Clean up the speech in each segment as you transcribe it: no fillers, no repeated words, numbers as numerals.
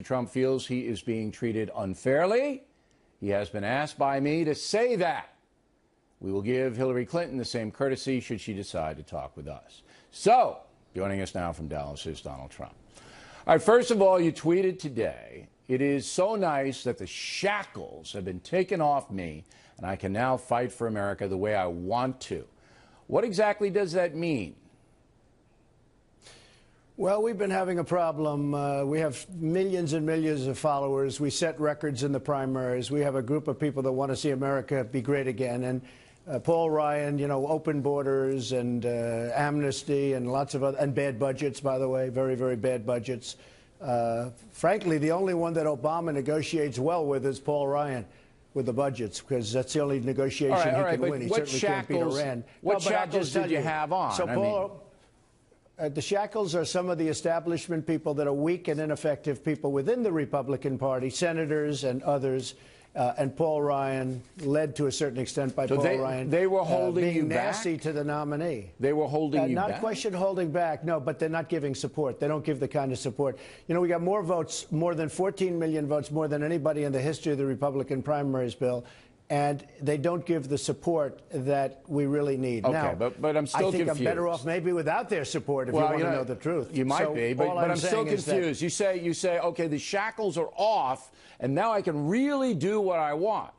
Trump feels he is being treated unfairly. He has been asked by me to say that. We will give Hillary Clinton the same courtesy should she decide to talk with us. So, joining us now from Dallas is Donald Trump. All right, first of all, you tweeted today, "It is so nice that the shackles have been taken off me and I can now fight for America the way I want to." What exactly does that mean? Well, we've been having a problem. We have millions and millions of followers. We set records in the primaries. We have a group of people that want to see America be great again. And Paul Ryan, you know, open borders and amnesty and lots of other, and bad budgets, by the way, very, very bad budgets. Frankly, the only one that Obama negotiates well with is Paul Ryan with the budgets, because that's the only negotiation he can win. He certainly can't beat Iran. What shackles did you have on? So, Paul, the shackles are some of the establishment people that are weak and ineffective people within the Republican Party, senators and others. And Paul Ryan, led to a certain extent by Paul Ryan. They were holding you being back? nasty to the nominee. They were holding you back? Not question holding back, no, but they're not giving support. They don't give the kind of support. You know, we got more votes, more than 14 million votes, more than anybody in the history of the Republican primaries, Bill. And they don't give the support that we really need. Okay, now, but I'm still confused. I think I'm better off maybe without their support if you want to know the truth. You might be, but I'm still confused. You say, okay, the shackles are off, and now I can really do what I want.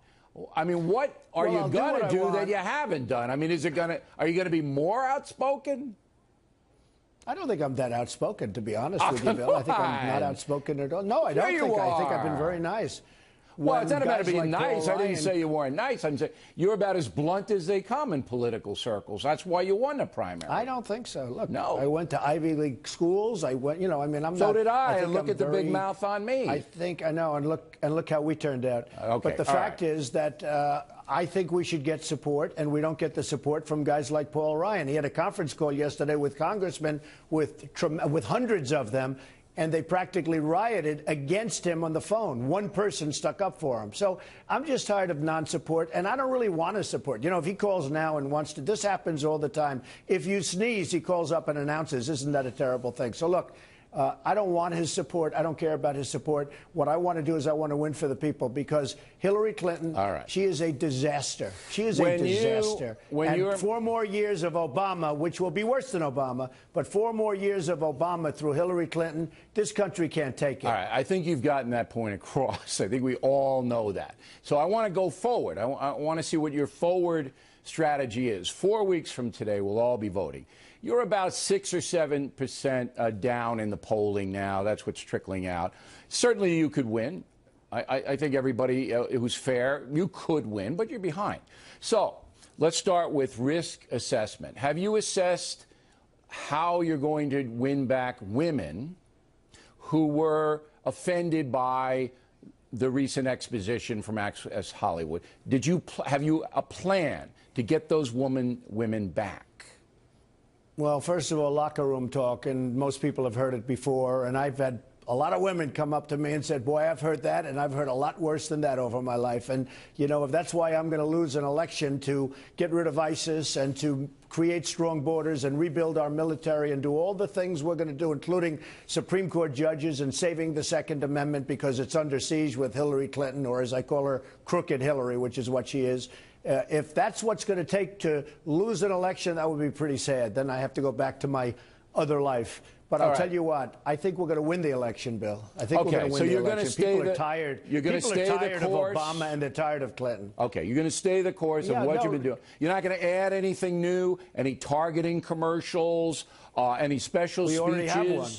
I mean, what are you going to do that you haven't done? I mean, are you going to be more outspoken? I don't think I'm that outspoken, to be honest with you, Bill. I think I'm not outspoken at all. No, I don't think. I think I've been very nice. Well, it's not about being nice. I didn't say you weren't nice. I'm saying you're about as blunt as they come in political circles. That's why you won the primary. I don't think so. Look, no. I went to Ivy League schools. I went, you know, I mean, I'm so not. So did I. And look at the big mouth on me. I think I know, and look how we turned out. Okay. But the fact is that I think we should get support, and we don't get the support from guys like Paul Ryan. He had a conference call yesterday with congressmen, with hundreds of them. And they practically rioted against him on the phone. One person stuck up for him. So I'm just tired of non-support, and I don't really want to support. You know, if he calls now and wants to, this happens all the time. If you sneeze, he calls up and announces. Isn't that a terrible thing? So look, I don't want his support. I don't care about his support. What I want to do is I want to win for the people, because Hillary Clinton, she is a disaster. She is a disaster. And 4 more years of Obama, which will be worse than Obama, but 4 more years of Obama through Hillary Clinton, this country can't take it. All right. I think you've gotten that point across. I think we all know that. So I want to go forward. I want to see what your forward strategy is. 4 weeks from today, we'll all be voting. You're about 6 or 7% down in the polling now. That's what's trickling out. Certainly you could win. I think everybody who's fair, you could win, but you're behind. So let's start with risk assessment. Have you assessed how you're going to win back women who were offended by the recent exposition from Access Hollywood? Have you a plan to get those women back? Well, first of all, locker room talk, and most people have heard it before, and I've had a lot of women come up to me and said, boy, I've heard that, and I've heard a lot worse than that over my life. And, you know, if that's why I'm going to lose an election to get rid of ISIS and to create strong borders and rebuild our military and do all the things we're going to do, including Supreme Court judges and saving the Second Amendment because it's under siege with Hillary Clinton, or as I call her, Crooked Hillary, which is what she is. If that's what's going to take to lose an election, that would be pretty sad. Then I have to go back to my other life. But I'll tell you what, I think we're going to win the election, Bill. I think we're going to win the election. People are tired. People are tired of Obama, and they're tired of Clinton. Okay, you're going to stay the course of what you've been doing. You're not going to add anything new, any targeting commercials, any special speeches? We already have one.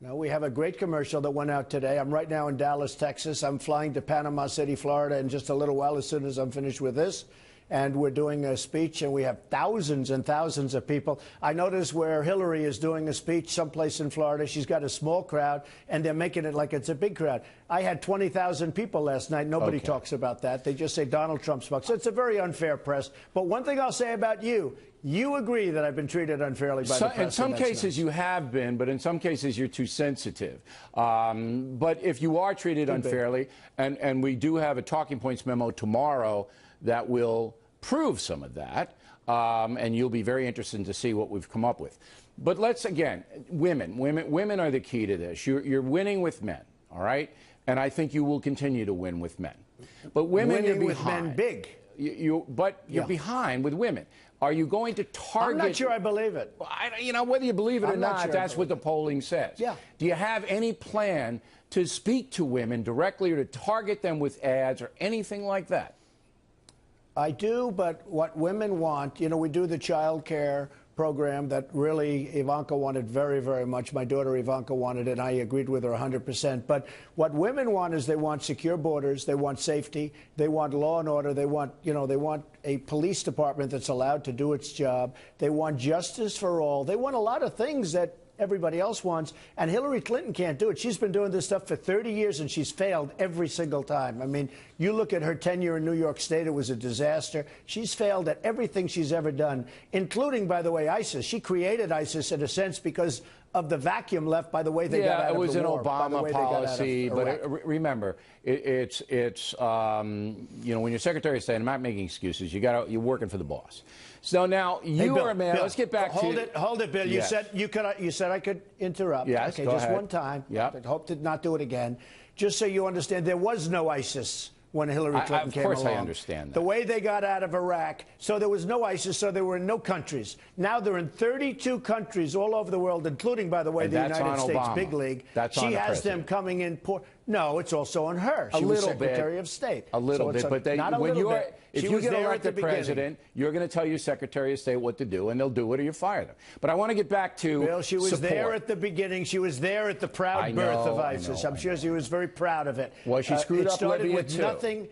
No, we have a great commercial that went out today. I'm right now in Dallas, Texas. I'm flying to Panama City, Florida in just a little while as soon as I'm finished with this. And we're doing a speech, and we have thousands and thousands of people. I noticed where Hillary is doing a speech someplace in Florida, she's got a small crowd, and they're making it like it's a big crowd. I had 20,000 people last night. Nobody talks about that. They just say Donald Trump spoke. So it's a very unfair press. But one thing I'll say about you, you agree that I've been treated unfairly by the press. In some cases you have been, but in some cases you're too sensitive. But if you are treated unfairly, and we do have a talking points memo tomorrow that will prove some of that, and you'll be very interested to see what we've come up with. But let's, again, women are the key to this. You're winning with men, all right? And I think you will continue to win with men. But women, you're Winning with behind. men big. But you're behind with women. Are you going to target? I'm not sure I believe it. Whether you believe it or I'm not not, sure that's what the polling says. Yeah. Do you have any plan to speak to women directly or to target them with ads or anything like that? I do, but what women want, we do the child care program that really Ivanka wanted very, very much. My daughter Ivanka wanted it, and I agreed with her 100%. But what women want is they want secure borders, they want safety, they want law and order, they want a police department that's allowed to do its job, they want justice for all, they want a lot of things that everybody else wants, and Hillary Clinton can't do it. She's been doing this stuff for 30 years, and she's failed every single time. I mean, you look at her tenure in New York State, it was a disaster. She's failed at everything she's ever done, including, by the way, ISIS. She created ISIS, in a sense, because of the vacuum left by the way they got out of the war. Yeah, it was an Obama policy, but remember, it's when you're Secretary of State, I'm not making excuses. You're working for the boss. So now you are a man. Bill, let's get back to hold it, Bill. Yes. You said I could interrupt. Yes, okay, go just ahead. one time. Yep. I hope to not do it again. Just so you understand, there was no ISIS when Hillary Clinton came along. Of course I understand that. The way they got out of Iraq, so there was no ISIS, so there were no countries. Now they're in 32 countries all over the world, including, by the way, the United States Obama. big league. That's she on the has president. them coming in. No, it's also on her. She was Secretary of State. A little bit, but if you get elected president, you're going to tell your Secretary of State what to do, and they'll do it or you fire them. But I want to get back to Bill, she was support. there at the beginning. She was there at the proud birth of ISIS. I'm sure she was very proud of it. Well, she screwed up Libya, with too. nothing.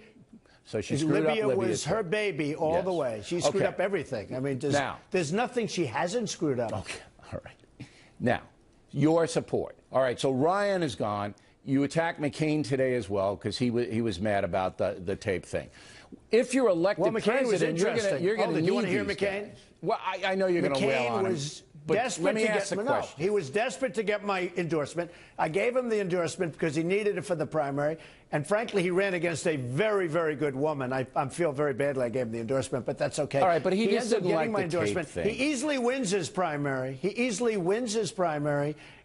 So she screwed up Libya was her baby all the way. She screwed up everything. I mean, there's nothing she hasn't screwed up. Okay, all right. Now, your support. All right, so Ryan is gone. You attacked McCain today as well because he was mad about the tape thing. If you're elected president, you're going to need. You want to hear McCain? Guys. Well, I know you're going to wail on him. Desperate to get he was desperate to get my endorsement. I gave him the endorsement because he needed it for the primary. And frankly, he ran against a very, very good woman. I feel very badly I gave him the endorsement, but that's okay. All right, but he just didn't like my the endorsement. tape thing. He easily wins his primary.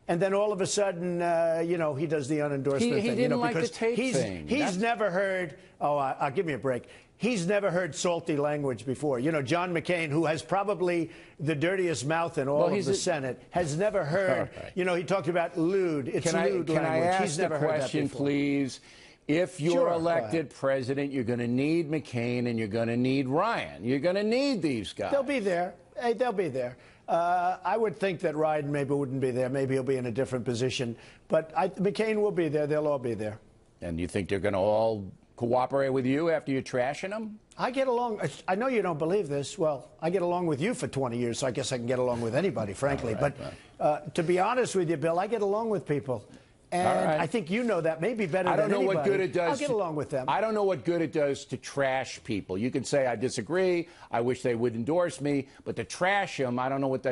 And then all of a sudden, he does the unendorsement thing. He didn't like the tape thing. He's never heard. I'll give me a break. He's never heard salty language before. John McCain, who has probably the dirtiest mouth in all of the Senate, has never heard. Right. He talked about lewd. It's lewd language. Can I ask He's never the question, heard that before. please? If you're elected president, you're going to need McCain and you're going to need Ryan. You're going to need these guys. They'll be there. They'll be there. I would think that Ryan maybe wouldn't be there. Maybe he'll be in a different position. But McCain will be there. They'll all be there. And you think they're going to all cooperate with you after you're trashing them? I get along. I know you don't believe this. Well, I get along with you for 20 years, so I guess I can get along with anybody, frankly. Right, but to be honest with you, Bill, I get along with people. And I think you know that maybe better than anybody. I don't know what good it does. I'll get along with them. I don't know what good it does to trash people. You can say, I disagree, I wish they would endorse me, but to trash them, I don't know what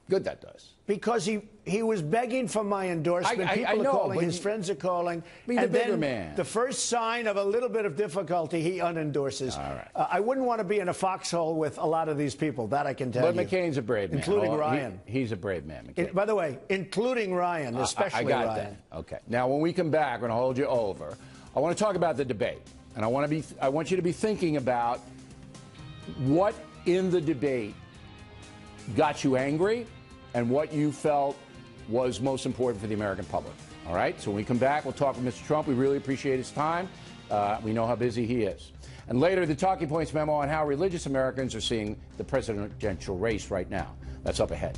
good that does. Because he was begging for my endorsement. People are calling, his friends are calling. Be the bigger man. The first sign of a little bit of difficulty, he unendorses. All right. I wouldn't want to be in a foxhole with a lot of these people. That I can tell you. But McCain's a brave man. Including Ryan. He's a brave man, McCain. By the way, including Ryan, especially Ryan. I got that. Okay. Now, when we come back, we're going to hold you over. I want to talk about the debate. And I want you to be thinking about what in the debate got you angry and what you felt was most important for the American public. All right? So when we come back, we'll talk with Mr. Trump. We really appreciate his time. We know how busy he is. And later, the Talking Points memo on how religious Americans are seeing the presidential race right now. That's up ahead.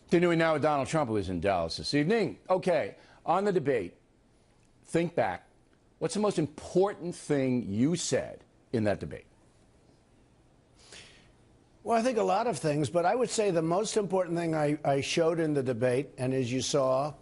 Continuing now with Donald Trump, who is in Dallas this evening. Okay, on the debate, think back. What's the most important thing you said in that debate? Well, I think a lot of things, but I would say the most important thing I showed in the debate, and as you saw,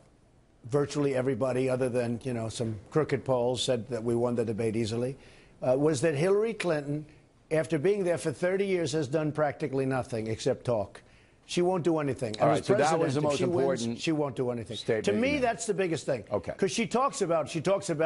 virtually everybody other than, some crooked polls said that we won the debate easily, was that Hillary Clinton, after being there for 30 years, has done practically nothing except talk. She won't do anything. All right, so that was the most important. She won't do anything. Statement to me, that's the biggest thing. Okay. Because she talks about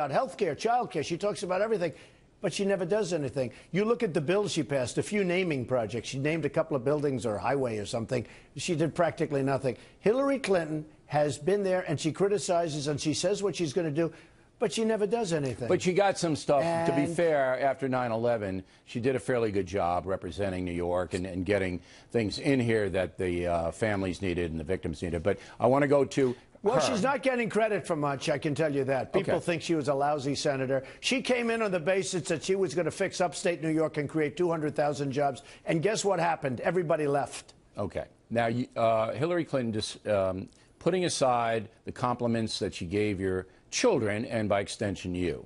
health care, child care. She talks about everything. but she never does anything. You look at the bills she passed, a few naming projects. She named a couple of buildings or a highway or something. She did practically nothing. Hillary Clinton has been there, and she criticizes and she says what she's going to do, but she never does anything. But she got some stuff. To be fair, after 9/11, she did a fairly good job representing New York and getting things in here that the families needed and the victims needed. But I want to go to Well, her. she's not getting credit for much, I can tell you that. People think she was a lousy senator. She came in on the basis that she was going to fix upstate New York and create 200,000 jobs. And guess what happened? Everybody left. Okay. Now, Hillary Clinton, just putting aside the compliments that she gave your children and, by extension, you,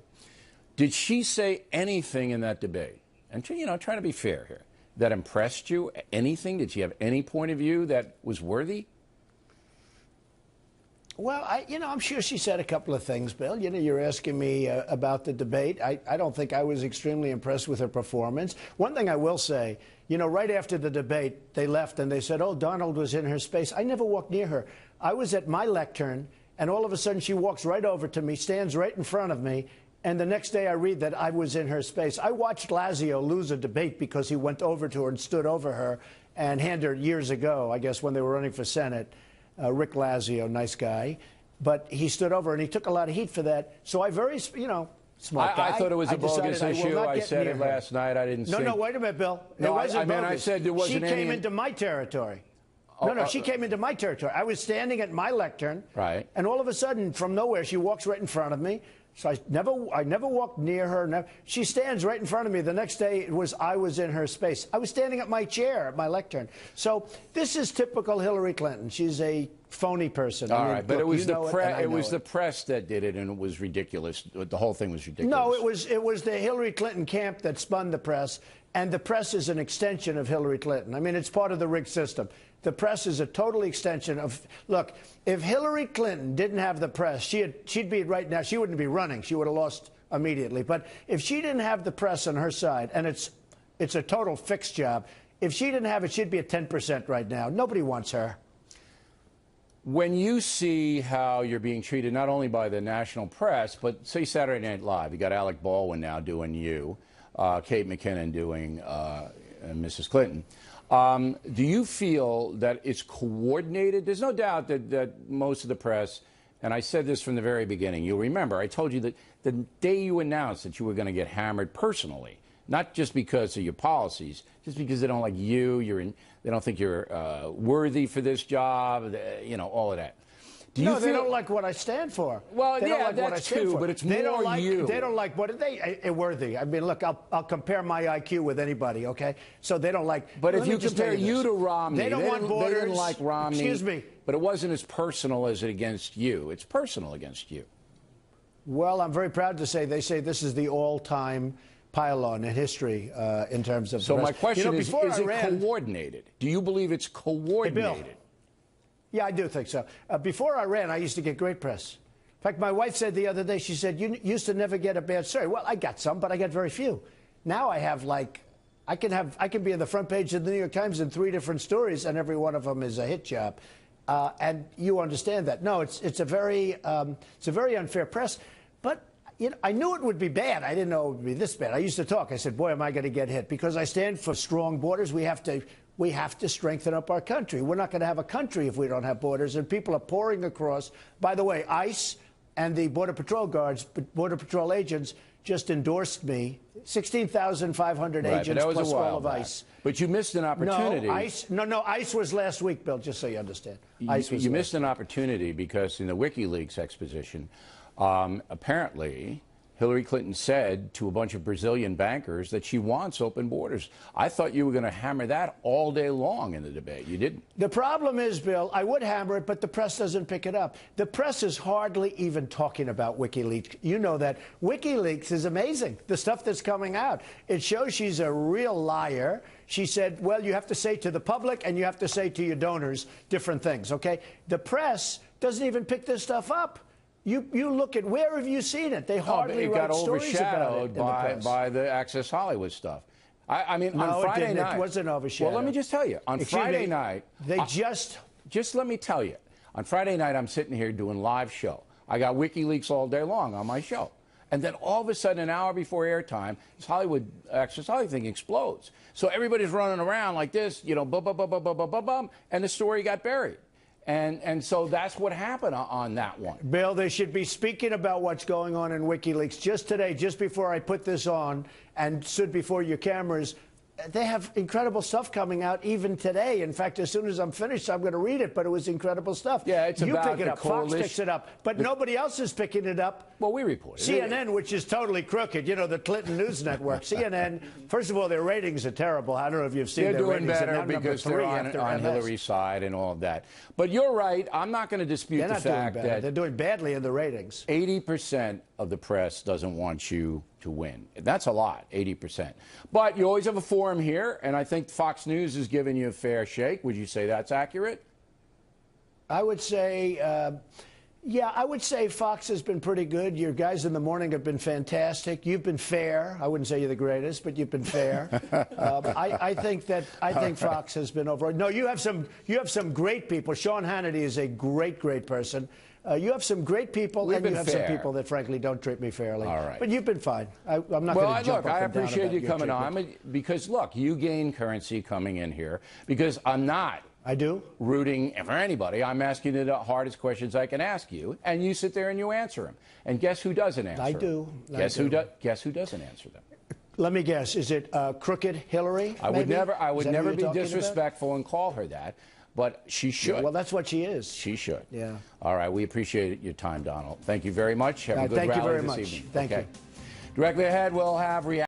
did she say anything in that debate? And, try to be fair here. That impressed you? Anything? Did she have any point of view that was worthy? Well, I'm sure she said a couple of things, Bill. You're asking me about the debate. I don't think I was extremely impressed with her performance. One thing I will say, right after the debate, they left and they said, oh, Donald was in her space. I never walked near her. I was at my lectern, and all of a sudden she walks right over to me, stands right in front of me, and the next day I read that I was in her space. I watched Lazio lose a debate because he went over to her and stood over her and handed her years ago, I guess, when they were running for Senate. Rick Lazio, nice guy, but he stood over and he took a lot of heat for that. So smart guy. I thought it was a bogus issue. I said it last night. I didn't say. No, wait a minute, Bill. It wasn't bogus. I said there wasn't any. She came into my territory. She came into my territory. I was standing at my lectern, right, and all of a sudden, from nowhere, she walks right in front of me. So I never walked near her. She stands right in front of me. The next day, I was in her space. I was standing at my chair at my lectern. So this is typical Hillary Clinton. She's a phony person. All right, but it was the press that did it, and it was ridiculous. The whole thing was ridiculous. No, it was the Hillary Clinton camp that spun the press, and the press is an extension of Hillary Clinton. I mean, it's part of the rigged system. The press is a total extension of. Look, if Hillary Clinton didn't have the press, she'd be right now. She wouldn't be running. She would have lost immediately. But if she didn't have the press on her side, and it's a total fixed job. If she didn't have it, she'd be at 10% right now. Nobody wants her. When you see how you're being treated, not only by the national press, but say Saturday Night Live, you got Alec Baldwin now doing you, Kate McKinnon doing Mrs. Clinton. Do you feel that it's coordinated? There's no doubt that most of the press, and I said this from the very beginning, you'll remember, I told you that the day you announced that you were going to get hammered personally, not just because of your policies, just because they don't like you, they don't think you're worthy for this job, all of that. They don't like what I stand for. Well, that's true, but it's more you. They don't like what worthy. I mean, look, I'll compare my IQ with anybody, okay? So they don't like. But if you compare you to Romney, they don't want borders. They didn't like Romney. Excuse me. But it wasn't as personal as it against you. It's personal against you. Well, I'm very proud to say they say this is the all-time pylon in history in terms of. So my question is it coordinated? Do you believe it's coordinated? Hey, Bill. Yeah, I do think so. Before I ran, I used to get great press. In fact, my wife said the other day, she said, you used to never get a bad story. Well, I got some, but I got very few. Now I have I can be on the front page of the New York Times in 3 different stories, and every one of them is a hit job. And you understand that. No, it's a very unfair press. But I knew it would be bad. I didn't know it would be this bad. I used to talk. I said, boy, am I going to get hit. Because I stand for strong borders. We have to strengthen up our country. We're not going to have a country if we don't have borders. And people are pouring across. By the way, ICE and the Border Patrol guards, Border Patrol agents, just endorsed me. 16,500 agents plus all of ICE. But you missed an opportunity. No, ICE was last week, Bill, just so you understand. You missed an opportunity because in the WikiLeaks exposition, apparently Hillary Clinton said to a bunch of Brazilian bankers that she wants open borders. I thought you were going to hammer that all day long in the debate. You didn't. The problem is, Bill, I would hammer it, but the press doesn't pick it up. The press is hardly even talking about WikiLeaks. You know that. WikiLeaks is amazing, the stuff that's coming out. It shows she's a real liar. She said, well, you have to say to the public and you have to say to your donors different things, okay? The press doesn't even pick this stuff up. You look at, where have you seen it? They hardly write stories about it in the press. By the Access Hollywood stuff. I mean, no, on Friday night. It wasn't overshadowed. Well, let me just tell you. On Friday night. Just let me tell you. On Friday night, I'm sitting here doing live show. I got WikiLeaks all day long on my show. And then all of a sudden, an hour before airtime, this Hollywood Access Hollywood thing explodes. So everybody's running around like this, you know, bum, bum, bum, bum, bum, bum, bum, bum, and the story got buried. And so that's what happened on that one. Bill, they should be speaking about what's going on in WikiLeaks. Just today, just before I put this on and stood before your cameras, they have incredible stuff coming out even today. In fact, as soon as I'm finished, I'm going to read it, but it was incredible stuff. Yeah, it's you about pick it the up. Fox picks it up, but nobody else is picking it up. Well, we reported CNN, which is totally crooked, you know, the Clinton News Network. CNN, first of all, their ratings are terrible. I don't know if you've seen they're their doing ratings. better because they're on Hillary's side and all of that. But you're right. I'm not going to dispute the fact that they're doing badly in the ratings. 80% of the press doesn't want you to win. That's a lot, 80%. But you always have a forum here, and I think Fox News is giving you a fair shake. Would you say that's accurate? I would say, yeah, I would say Fox has been pretty good. Your guys in the morning have been fantastic. You've been fair. I wouldn't say you're the greatest, but you've been fair. I think Fox has been over. No, you have some great people. Sean Hannity is a great person. You have some great people, and you have some people that, frankly, don't treat me fairly. All right. But you've been fine. I'm not going to jump up and down. Look, I appreciate you coming on because, look, you gain currency coming in here because I'm not. I do? Rooting for anybody. I'm asking you the hardest questions I can ask you, and you sit there and you answer them. And guess who doesn't answer I them? do. Guess who doesn't answer them? Let me guess. Is it crooked Hillary? I would never be talking disrespectful and call her that. But she should. Yeah, well, that's what she is. She should. Yeah. All right. We appreciate your time, Donald. Thank you very much. Have a good rally this evening. Thank you. Directly ahead, we'll have reaction.